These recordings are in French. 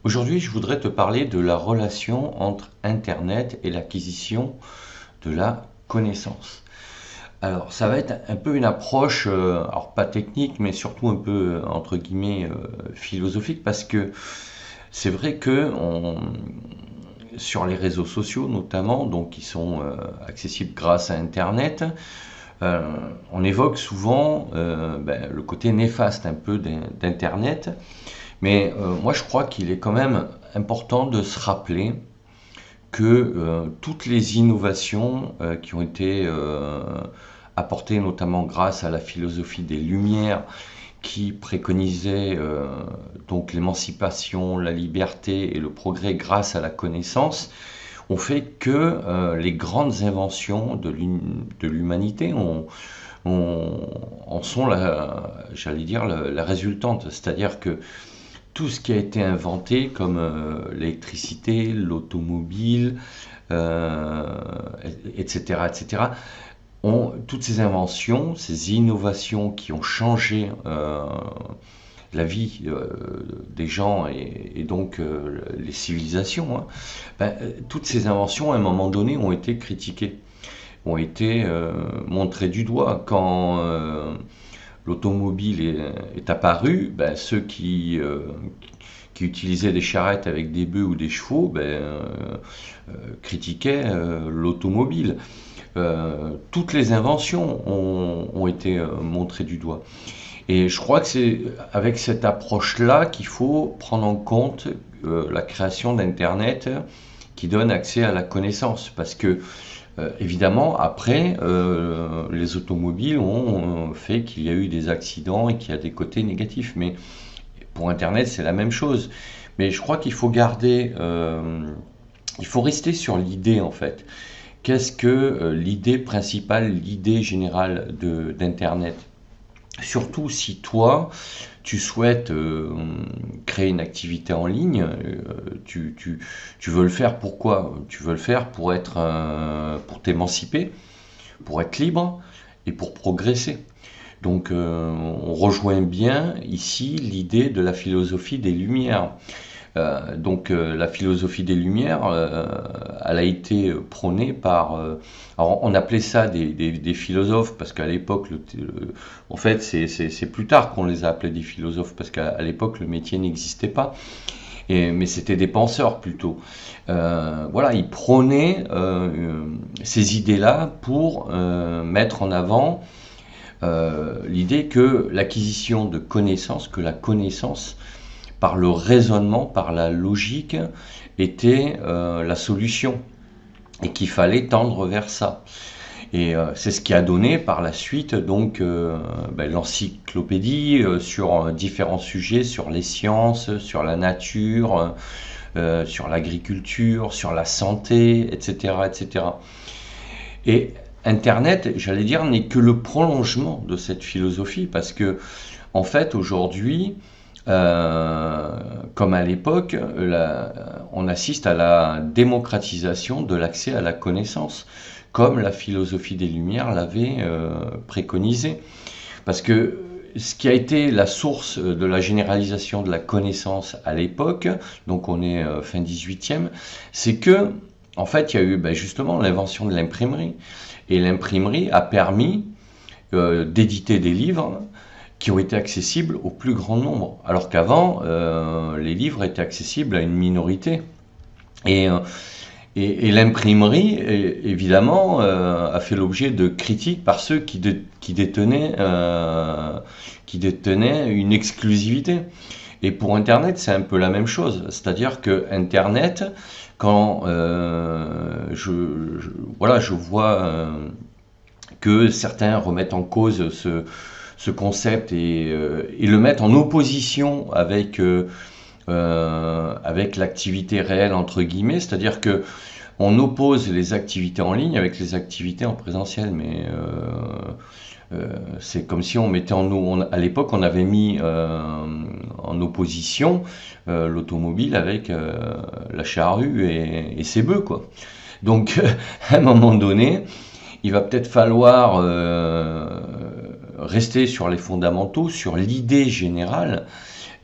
Aujourd'hui, je voudrais te parler de la relation entre Internet et l'acquisition de la connaissance. Alors, ça va être un peu une approche, alors pas technique, mais surtout un peu, entre guillemets, philosophique, parce que c'est vrai que sur les réseaux sociaux notamment, donc qui sont accessibles grâce à Internet, euh, on évoque souvent le côté néfaste un peu d'Internet. Mais moi, je crois qu'il est quand même important de se rappeler que toutes les innovations qui ont été apportées, notamment grâce à la philosophie des Lumières, qui préconisait donc l'émancipation, la liberté et le progrès grâce à la connaissance, ont fait que les grandes inventions de l'humanité en sont j'allais dire, la résultante. C'est-à-dire que tout ce qui a été inventé, comme l'électricité, l'automobile, euh, etc., etc., toutes ces inventions, ces innovations qui ont changé la vie des gens et donc les civilisations, hein, toutes ces inventions, à un moment donné, ont été critiquées, ont été montrées du doigt. Quand l'automobile est apparue, ceux qui utilisaient des charrettes avec des bœufs ou des chevaux critiquaient l'automobile. Toutes les inventions ont été montrées du doigt. Et je crois que c'est avec cette approche-là qu'il faut prendre en compte la création d'Internet qui donne accès à la connaissance. Parce que évidemment, après, les automobiles ont fait qu'il y a eu des accidents et qu'il y a des côtés négatifs. Mais pour Internet, c'est la même chose. Mais je crois qu'il faut il faut rester sur l'idée en fait. Qu'est-ce que l'idée principale, l'idée générale d'Internet? Surtout si toi, tu souhaites créer une activité en ligne, tu veux le faire pourquoi? Tu veux le faire pour pour t'émanciper, pour être libre et pour progresser. Donc on rejoint bien ici l'idée de la philosophie des Lumières. La philosophie des Lumières, elle a été prônée par... alors on appelait ça des philosophes, parce qu'à l'époque, en fait c'est plus tard qu'on les a appelés des philosophes, parce qu'à l'époque le métier n'existait pas, mais c'était des penseurs plutôt. Voilà, ils prônaient ces idées-là pour mettre en avant l'idée que l'acquisition de connaissances, que la connaissance, par le raisonnement, par la logique, était la solution et qu'il fallait tendre vers ça. Et c'est ce qui a donné par la suite donc l'encyclopédie sur différents sujets, sur les sciences, sur la nature, sur l'agriculture, sur la santé, etc., etc. Et Internet, j'allais dire, n'est que le prolongement de cette philosophie parce que, en fait, aujourd'hui, comme à l'époque, on assiste à la démocratisation de l'accès à la connaissance, comme la philosophie des Lumières l'avait préconisé. Parce que ce qui a été la source de la généralisation de la connaissance à l'époque, donc on est fin 18e, c'est que, en fait, il y a eu justement l'invention de l'imprimerie. Et l'imprimerie a permis d'éditer des livres qui ont été accessibles au plus grand nombre, alors qu'avant, les livres étaient accessibles à une minorité. Et, euh, et l'imprimerie, évidemment, a fait l'objet de critiques par ceux qui détenaient une exclusivité. Et pour Internet, c'est un peu la même chose. C'est-à-dire que Internet, quand voilà, je vois que certains remettent en cause ce concept et le mettent en opposition avec l'activité réelle entre guillemets, c'est-à-dire que on oppose les activités en ligne avec les activités en présentiel, mais c'est comme si on mettait à l'époque on avait mis en opposition l'automobile avec la charrue et ses bœufs quoi. Donc à un moment donné, il va peut-être falloir rester sur les fondamentaux, sur l'idée générale,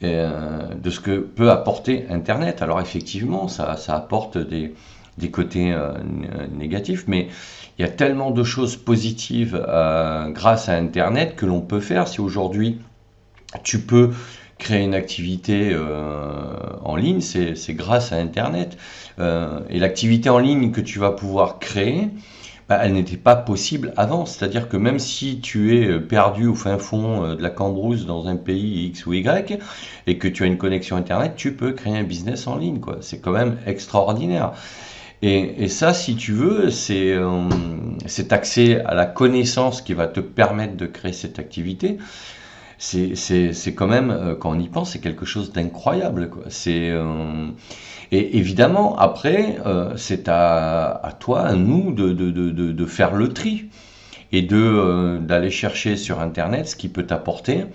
de ce que peut apporter Internet. Alors effectivement, ça apporte des côtés négatifs, mais il y a tellement de choses positives grâce à Internet que l'on peut faire. Si aujourd'hui tu peux créer une activité en ligne, c'est grâce à Internet. Et l'activité en ligne que tu vas pouvoir créer, bah, elle n'était pas possible avant. C'est-à-dire que même si tu es perdu au fin fond de la cambrousse dans un pays X ou Y et que tu as une connexion Internet, tu peux créer un business en ligne, quoi. C'est quand même extraordinaire. Et ça, si tu veux, c'est cet accès à la connaissance qui va te permettre de créer cette activité. C'est quand même, quand on y pense, c'est quelque chose d'incroyable, quoi. Et évidemment, après, c'est à toi, à nous, de faire le tri et d'aller chercher sur Internet ce qui peut t'apporter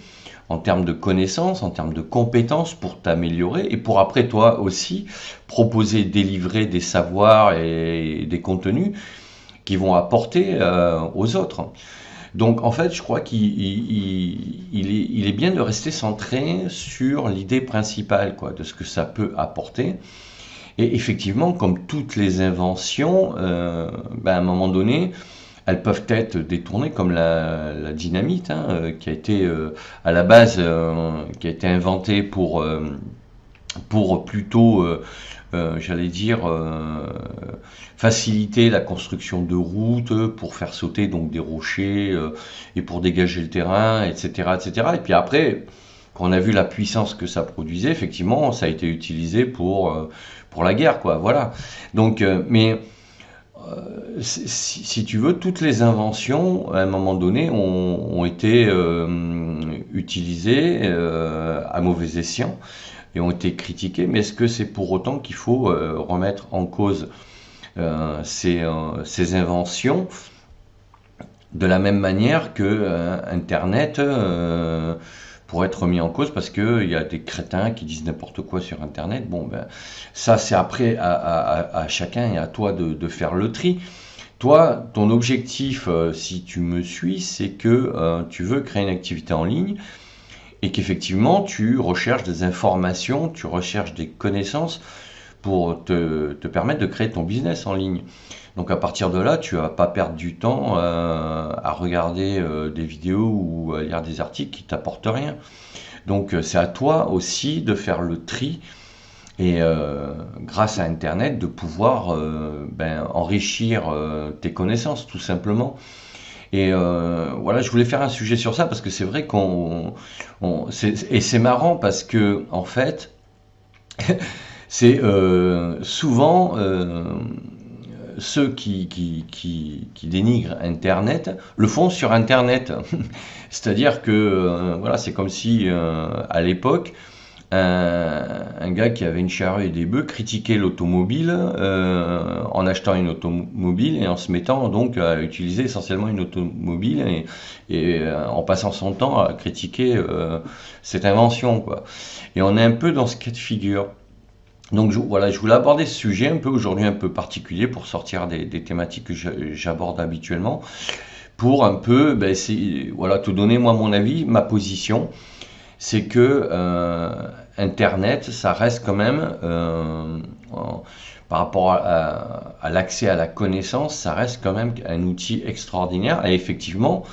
en termes de connaissances, en termes de compétences pour t'améliorer et pour après toi aussi proposer, délivrer des savoirs et des contenus qui vont apporter aux autres. Donc en fait, je crois qu'il est bien de rester centré sur l'idée principale, quoi, de ce que ça peut apporter. Et effectivement, comme toutes les inventions, à un moment donné, elles peuvent être détournées, comme la dynamite, hein, qui a été à la base, qui a été inventée pour plutôt, j'allais dire, faciliter la construction de routes, pour faire sauter donc des rochers et pour dégager le terrain, etc., etc. Et puis après, quand on a vu la puissance que ça produisait, effectivement, ça a été utilisé pour la guerre, quoi. Voilà. Donc, si tu veux, toutes les inventions, à un moment donné, ont été utilisées à mauvais escient et ont été critiquées. Mais est-ce que c'est pour autant qu'il faut remettre en cause ces inventions de la même manière que Internet pourrait être remis en cause parce qu'il y a des crétins qui disent n'importe quoi sur Internet? Bon, ben, ça c'est après à chacun et à toi de faire le tri. Toi, ton objectif, si tu me suis, c'est que tu veux créer une activité en ligne et qu'effectivement tu recherches des informations, tu recherches des connaissances pour te permettre de créer ton business en ligne. Donc à partir de là, tu vas pas perdre du temps à regarder des vidéos ou à lire des articles qui t'apportent rien. Donc c'est à toi aussi de faire le tri et grâce à Internet de pouvoir enrichir tes connaissances tout simplement. Et voilà, je voulais faire un sujet sur ça parce que c'est vrai et c'est marrant parce que en fait c'est souvent ceux qui dénigrent Internet le font sur Internet. C'est-à-dire que voilà, c'est comme si à l'époque un gars qui avait une charrue et des bœufs critiquait l'automobile en achetant une automobile et en se mettant donc à utiliser essentiellement une automobile et en passant son temps à critiquer cette invention, quoi. Et on est un peu dans ce cas de figure. Donc voilà, je voulais aborder ce sujet un peu aujourd'hui un peu particulier pour sortir des thématiques que j'aborde habituellement, pour un peu voilà, te donner moi mon avis, ma position. C'est que Internet, ça reste quand même, par rapport à l'accès à la connaissance, ça reste quand même un outil extraordinaire. Et effectivement,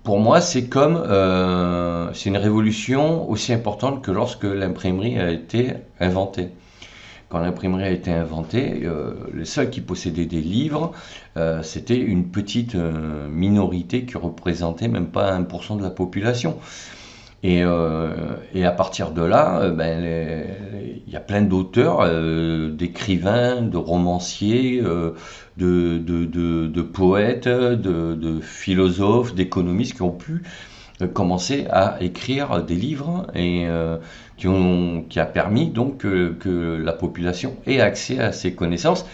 pour moi, c'est une révolution aussi importante que lorsque l'imprimerie a été inventée. Quand l'imprimerie a été inventée, les seuls qui possédaient des livres, c'était une petite minorité qui représentait même pas 1% de la population. Et à partir de là, il y a plein d'auteurs, d'écrivains, de romanciers, de poètes, de philosophes, d'économistes qui ont pu commencer à écrire des livres et qui a permis donc que la population ait accès à ces connaissances,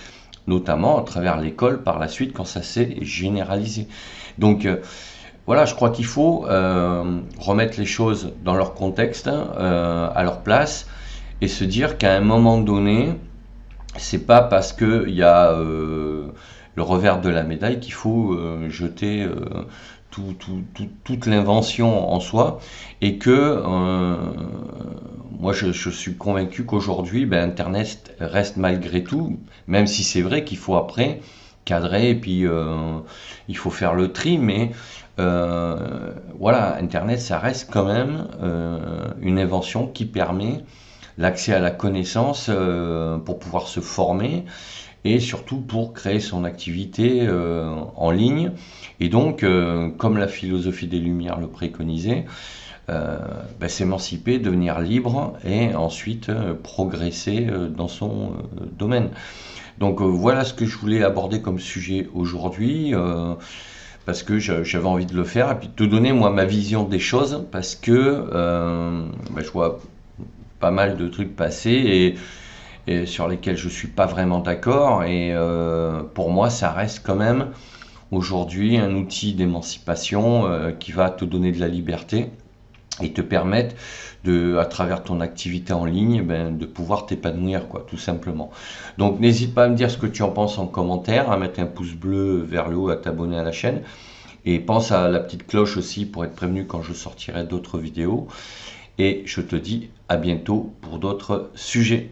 notamment à travers l'école par la suite quand ça s'est généralisé. Donc voilà, je crois qu'il faut remettre les choses dans leur contexte, à leur place, et se dire qu'à un moment donné, c'est pas parce qu'il y a le revers de la médaille qu'il faut jeter toute l'invention en soi, et que moi je suis convaincu qu'aujourd'hui, ben, Internet reste malgré tout, même si c'est vrai qu'il faut après cadrer, et puis il faut faire le tri, mais voilà, Internet, ça reste quand même une invention qui permet l'accès à la connaissance pour pouvoir se former, et surtout pour créer son activité en ligne. Et donc, comme la philosophie des Lumières le préconisait, ben, s'émanciper, devenir libre, et ensuite progresser dans son domaine. Donc voilà ce que je voulais aborder comme sujet aujourd'hui, parce que j'avais envie de le faire, et puis de te donner moi ma vision des choses, parce que ben, je vois pas mal de trucs passer, et sur lesquels je suis pas vraiment d'accord, et pour moi ça reste quand même aujourd'hui un outil d'émancipation qui va te donner de la liberté et te permettre de, à travers ton activité en ligne, ben, de pouvoir t'épanouir, quoi, tout simplement. Donc n'hésite pas à me dire ce que tu en penses en commentaire, à mettre un pouce bleu vers le haut, à t'abonner à la chaîne, et pense à la petite cloche aussi pour être prévenu quand je sortirai d'autres vidéos. Et je te dis à bientôt pour d'autres sujets.